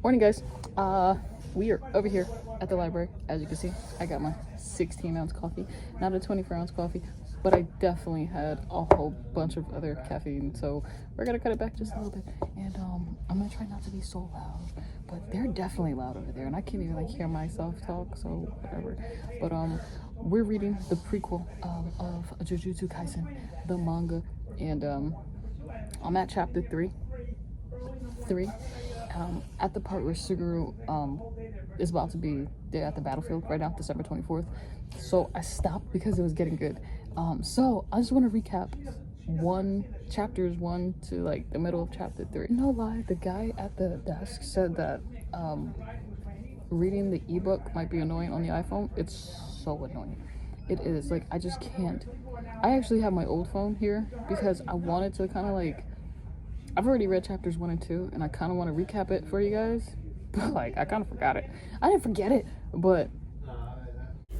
Morning, guys. We are over here at the library. As you can see, I got my 16-ounce coffee, not a 24-ounce coffee, but I definitely had a whole bunch of other caffeine, so we're gonna cut it back just a little bit. And I'm gonna try not to be so loud, but they're definitely loud over there, and I can't even like hear myself talk, so whatever. But we're reading the prequel of Jujutsu Kaisen, the manga, and I'm at chapter 3. At the part where Suguru is about to be there at the battlefield right now, December 24th. So I stopped because it was getting good. So I just want to recap chapters 1 to like the middle of chapter 3. No lie, the guy at the desk said that reading the ebook might be annoying on the iPhone. It's so annoying. It is. Like, I just can't. I actually have my old phone here because I wanted to kind of like, I've already read chapters 1 and 2, and I kind of want to recap it for you guys, but like, I kind of forgot it. I didn't forget it, but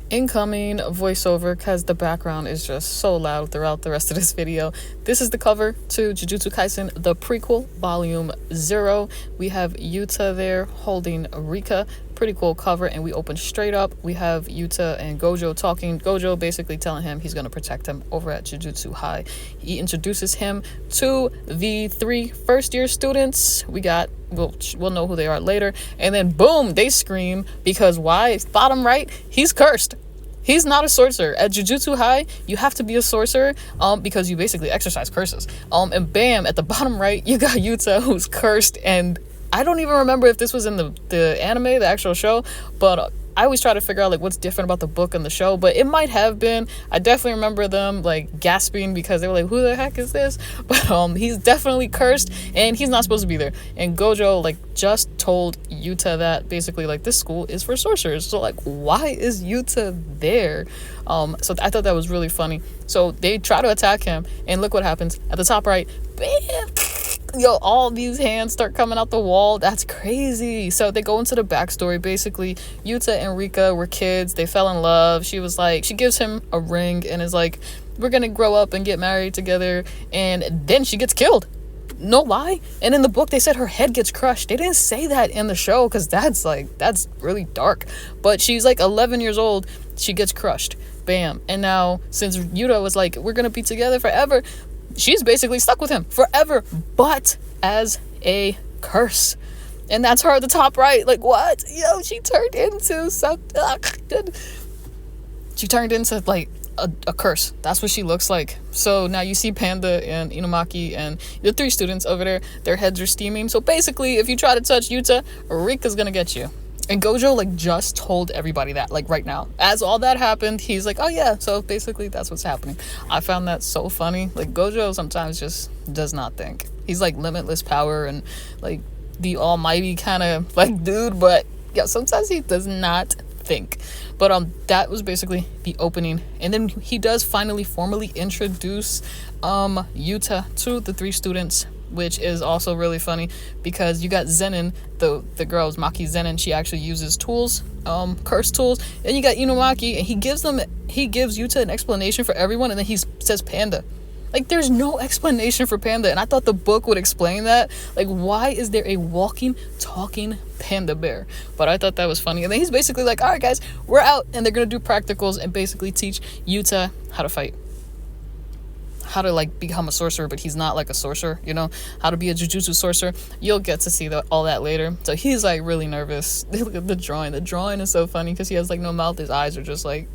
incoming voiceover because the background is just so loud throughout the rest of this video. This is the cover to Jujutsu Kaisen, the prequel, volume 0. We have Yuta there holding Rika. Pretty cool cover, and we open straight up. We have Yuta and Gojo talking. Gojo basically telling him he's going to protect him over at Jujutsu High. He introduces him to the 3 first-year students. We'll know who they are later. And then boom, they scream because why? Bottom right, he's cursed. He's not a sorcerer. At Jujutsu High, you have to be a sorcerer because you basically exercise curses. And bam, at the bottom right, you got Yuta who's cursed, and I don't even remember if this was in the anime, the actual show, but I always try to figure out like what's different about the book and the show, but it might have been. I definitely remember them like gasping because they were like, who the heck is this? But he's definitely cursed and he's not supposed to be there. And Gojo like just told Yuta that basically like this school is for sorcerers. So like, why is Yuta there? So I thought that was really funny. So they try to attack him, and look what happens at the top right. Bam! Yo, all these hands start coming out the wall. That's crazy. So they go into the backstory. Basically, Yuta and Rika were kids. They fell in love. She gives him a ring and is like, we're gonna grow up and get married together. And then she gets killed. No lie. And in the book, they said her head gets crushed. They didn't say that in the show because that's really dark. But she's like 11 years old. She gets crushed. Bam. And now, since Yuta was like, we're gonna be together forever, she's basically stuck with him forever, but as a curse. And that's her at the top right. Like, what? Yo, she turned into something. She turned into like a curse. That's what she looks like. So now you see Panda and Inumaki and the 3 students over there. Their heads are steaming. So basically, if you try to touch Yuta, Rika's gonna get you. And Gojo like just told everybody that like right now. As all that happened, he's like, oh yeah, so basically that's what's happening. I found that so funny. Like, Gojo sometimes just does not think. He's like limitless power and like the almighty kind of like dude, but yeah, sometimes he does not think. But that was basically the opening, and then he does finally formally introduce Yuta to the 3 students, which is also really funny because you got Zenin, the girl's Maki Zenin. She actually uses tools, curse tools. Then you got Inumaki, and he gives Yuta an explanation for everyone, and then he says Panda. Like, there's no explanation for Panda, and I thought the book would explain that. Like, why is there a walking, talking panda bear? But I thought that was funny. And then he's basically like, all right, guys, we're out, and they're gonna do practicals and basically teach Yuta how to fight. How to like become a sorcerer, but he's not like a sorcerer, you know, how to be a Jujutsu sorcerer. You'll get to see all that later. So he's like really nervous. Look at the drawing is so funny because he has like no mouth. His eyes are just like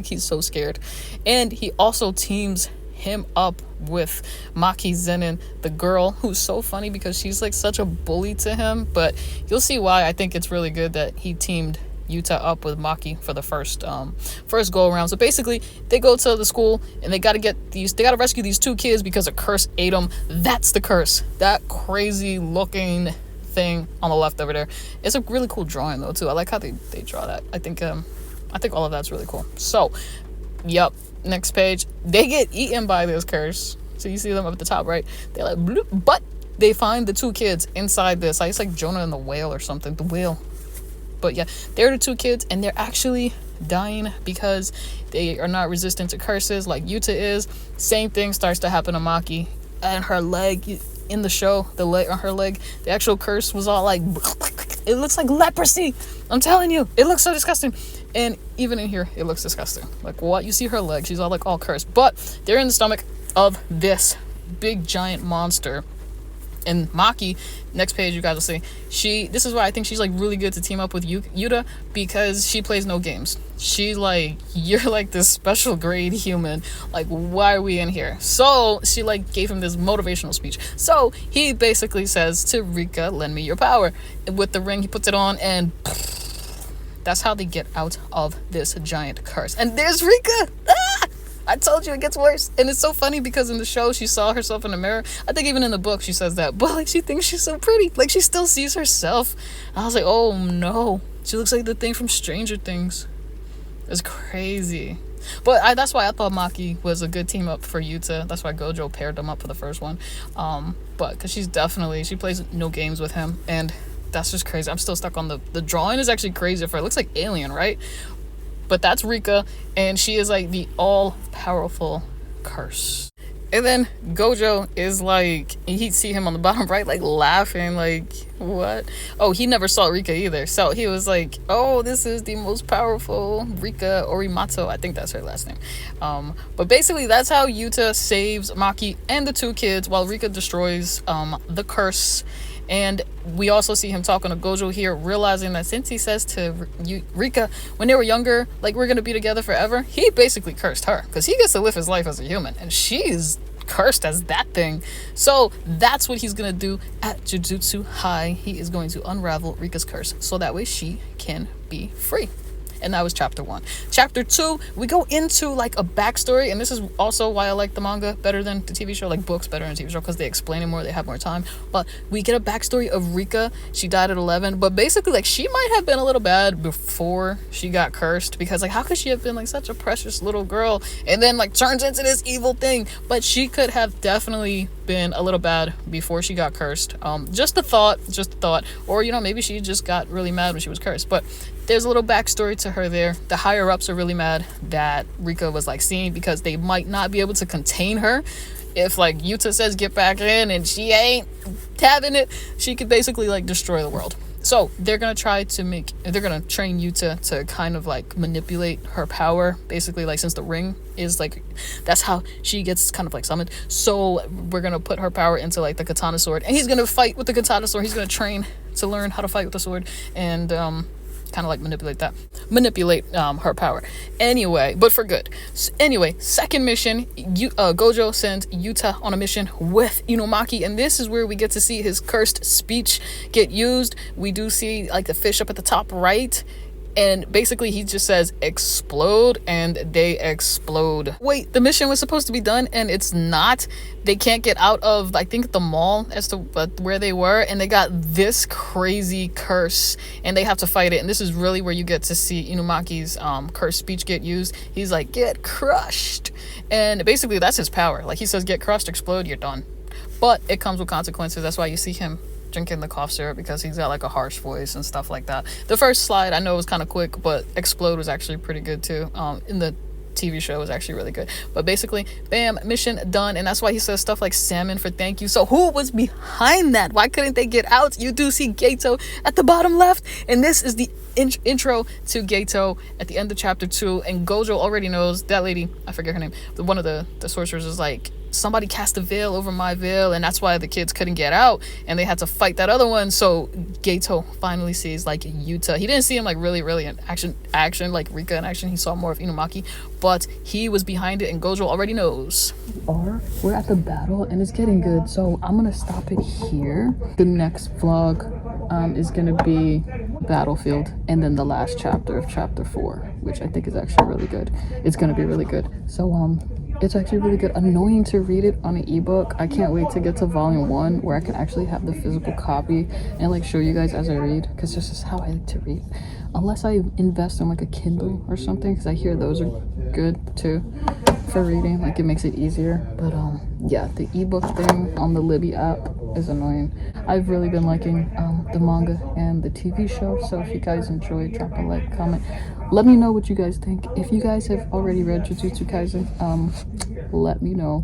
he's so scared. And he also teams him up with Maki Zenin, the girl, who's so funny because she's like such a bully to him, but you'll see why. I think it's really good that he teamed Yuta up with Maki for the first go around. So basically, they go to the school and they gotta rescue these 2 kids because a curse ate them. That's the curse. That crazy looking thing on the left over there. It's a really cool drawing though too. I like how they draw that. I think all of that's really cool. So, yep. Next page. They get eaten by this curse. So you see them up at the top right. They're like bloop, but they find the 2 kids inside this. It's like Jonah and the whale or something. The whale. But yeah, they're the 2 kids, and they're actually dying because they are not resistant to curses like Yuta is. Same thing starts to happen to Maki, and her leg in the show, the leg on her leg, the actual curse was all like, it looks like leprosy. I'm telling you, it looks so disgusting. And even in here, it looks disgusting. Like, what? You see her leg, she's all like all cursed, but they're in the stomach of this big giant monster. And Maki, next page you guys will see, this is why I think she's like really good to team up with Yuta, because she plays no games. She like, you're like this special grade human, like why are we in here? So she like gave him this motivational speech. So he basically says to Rika, lend me your power. With the ring he puts it on, and that's how they get out of this giant curse. And there's Rika. I told you it gets worse. And it's so funny because in the show she saw herself in the mirror. I think even in the book she says that, but like she thinks she's so pretty, like she still sees herself. I was like, oh no, she looks like the thing from Stranger Things. It's crazy. But that's why I thought Maki was a good team up for Yuta. That's why Gojo paired them up for the first one. But because she plays no games with him, and that's just crazy. I'm still stuck on the drawing is actually crazy for her. It looks like Alien, right? But that's Rika, and she is like the all-powerful curse. And then Gojo is like, he'd see him on the bottom right, like laughing, like, what? Oh, he never saw Rika either. So he was like, oh, this is the most powerful Rika Orimato. I think that's her last name. But basically, that's how Yuta saves Maki and the two kids while Rika destroys the curse. And we also see him talking to Gojo here, realizing that since he says to Rika when they were younger, like, we're gonna be together forever, he basically cursed her because he gets to live his life as a human and she's cursed as that thing. So that's what he's gonna do at Jujutsu High. He is going to unravel Rika's curse so that way she can be free. And that was chapter 1. Chapter 2, we go into like a backstory, and this is also why I like the manga better than the TV show, like books better than the TV show, because they explain it more, they have more time. But we get a backstory of Rika. She died at 11, but basically like she might have been a little bad before she got cursed, because like how could she have been like such a precious little girl and then like turns into this evil thing? But she could have definitely been a little bad before she got cursed. Just a thought, or you know, maybe she just got really mad when she was cursed. But there's a little backstory to her there. The higher ups are really mad that Rika was like seen, because they might not be able to contain her. If like Yuta says get back in and she ain't having it, she could basically like destroy the world. So they're gonna train Yuta to kind of like manipulate her power, basically, like, since the ring is like, that's how she gets kind of like summoned. So we're gonna put her power into like the katana sword, and he's gonna fight with the katana sword. He's gonna train to learn how to fight with the sword, and kind of like manipulate her power. Anyway, but for good. Anyway, second mission, Gojo sends Yuta on a mission with Inumaki, and this is where we get to see his cursed speech get used. We do see like the fish up at the top right, and basically he just says explode, and they explode. Wait, the mission was supposed to be done and it's not. They can't get out of, I think, the mall as to where they were, and they got this crazy curse and they have to fight it. And this is really where you get to see Inumaki's cursed speech get used. He's like, get crushed, and basically that's his power. Like, he says get crushed, explode, you're done. But it comes with consequences. That's why you see him drinking the cough syrup, because he's got like a harsh voice and stuff like that. The first slide I know was kind of quick, but explode was actually pretty good too. In the TV show was actually really good. But basically, bam, mission done. And that's why he says stuff like salmon for thank you. So who was behind that? Why couldn't they get out? You do see Geto at the bottom left, and this is the intro to Geto at the end of chapter 2. And Gojo already knows that lady, I forget her name, but one of the sorcerers is like, somebody cast a veil over my veil, and that's why the kids couldn't get out and they had to fight that other one. So Geto finally sees like Yuta. He didn't see him like really in action like Rika in action. He saw more of Inumaki, but he was behind it, and Gojo already knows. We're at the battle and it's getting good, so I'm gonna stop it here. The next vlog is gonna be Battlefield, and then the last chapter of chapter 4, which I think is actually really good. It's gonna be really good. So it's actually really good. Annoying to read it on an ebook. I can't wait to get to volume 1 where I can actually have the physical copy and like show you guys as I read, because this is how I like to read. Unless I invest in like a Kindle or something, because I hear those are good too for reading. Like, it makes it easier. But yeah, the ebook thing on the Libby app is annoying. I've really been liking the manga and the TV show, so if you guys enjoy, drop a like, comment. Let me know what you guys think. If you guys have already read Jujutsu Kaisen, let me know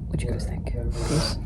what you guys think. Peace.